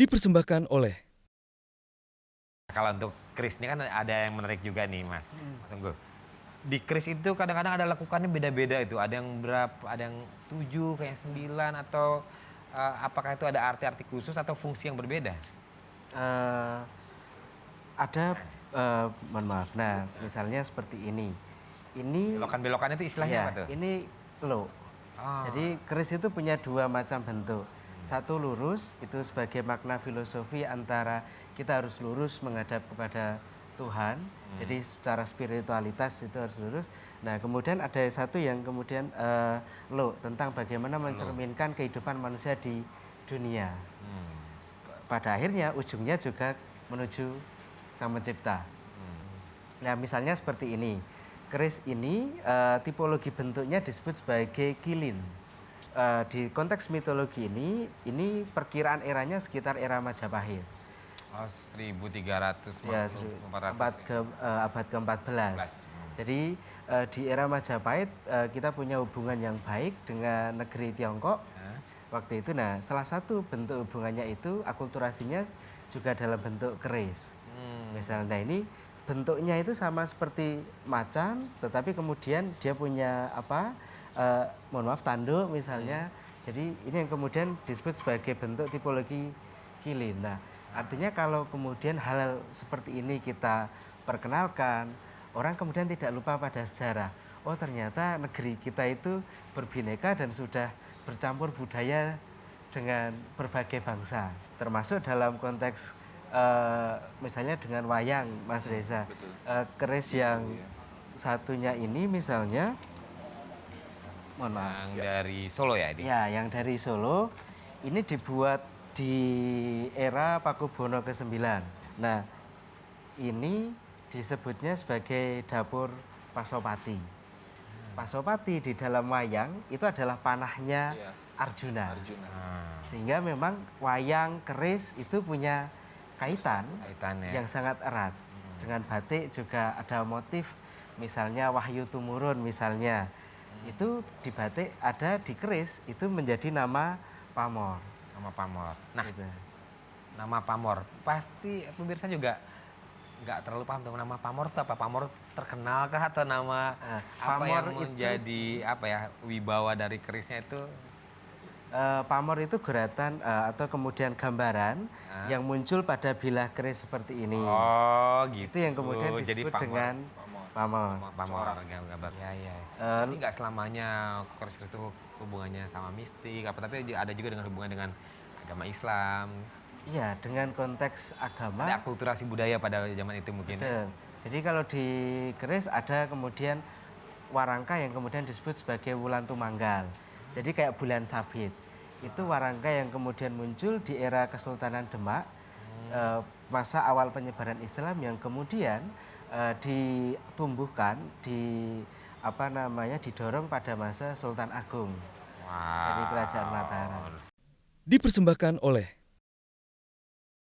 Dipersembahkan oleh Kalau untuk keris ini kan ada yang menarik juga nih Mas Unggul. Di keris itu kadang-kadang ada lekukannya beda-beda itu. Ada yang berapa, ada yang 7, kayak 9 atau apakah itu ada arti-arti khusus atau fungsi yang berbeda? Eh, ada, mohon maaf. Nah, misalnya seperti ini. Ini Belokan-belokannya itu istilahnya ya, apa tuh? ini low. Oh. Jadi keris itu punya dua macam bentuk. Satu lurus, itu sebagai makna filosofi antara kita harus lurus menghadap kepada Tuhan. Jadi secara spiritualitas itu harus lurus. Nah, kemudian ada satu yang kemudian low, tentang bagaimana mencerminkan kehidupan manusia di dunia. Pada akhirnya ujungnya juga menuju Sang Pencipta. Nah, misalnya seperti ini. Keris ini tipologi bentuknya disebut sebagai kilin. Di konteks mitologi ini perkiraan eranya sekitar era Majapahit. Oh, 1300, Ya, 400. abad ke-14. Jadi di era Majapahit kita punya hubungan yang baik dengan negeri Tiongkok. Waktu itu, nah salah satu bentuk hubungannya itu akulturasinya juga dalam bentuk keris. Misalnya ini bentuknya itu sama seperti macan, tetapi kemudian dia punya mohon maaf, tanduk misalnya. Jadi ini yang kemudian disebut sebagai bentuk tipologi kilin. Nah, artinya kalau kemudian hal seperti ini kita perkenalkan, orang kemudian tidak lupa pada sejarah. Oh, ternyata negeri kita itu berbineka dan sudah bercampur budaya dengan berbagai bangsa. Termasuk dalam konteks misalnya dengan wayang, Mas Reza. Keris yang satunya ini misalnya, mohon maaf. Yang dari Solo ya ini? Ya, yang dari Solo ini dibuat di era Pakubono ke-9. Nah, ini disebutnya sebagai dapur Pasopati. Pasopati di dalam wayang itu adalah panahnya Arjuna. Sehingga memang wayang keris itu punya kaitannya yang sangat erat. Dengan batik juga ada motif, misalnya Wahyu Tumurun misalnya. Itu di batik ada, di keris itu menjadi nama pamor. Nama pamor. Nah, Gitu. nama pamor pasti pemirsa juga nggak terlalu paham tuh nama pamor itu apa. Pamor terkenal kah atau nama apa yang menjadi wibawa dari kerisnya itu? Pamor itu guratan atau kemudian gambaran yang muncul pada bilah keris seperti ini. Oh gitu. Itu yang kemudian disebut jadi pamor. dengan pamor. Pamor gambar. Ya. Jadi nggak selamanya keris-keris itu hubungannya sama mistik apa, tapi ada juga dengan hubungan dengan agama Islam. Iya, dengan konteks agama. Ada akulturasi budaya pada zaman itu mungkin. Betul. Jadi kalau di keris ada kemudian warangka yang kemudian disebut sebagai Wulan Tumanggal. Jadi kayak bulan sabit. Itu warangka yang kemudian muncul di era Kesultanan Demak, masa awal penyebaran Islam yang kemudian ditumbuhkan, didorong pada masa Sultan Agung. Jadi Kerajaan Mataram. dipersembahkan oleh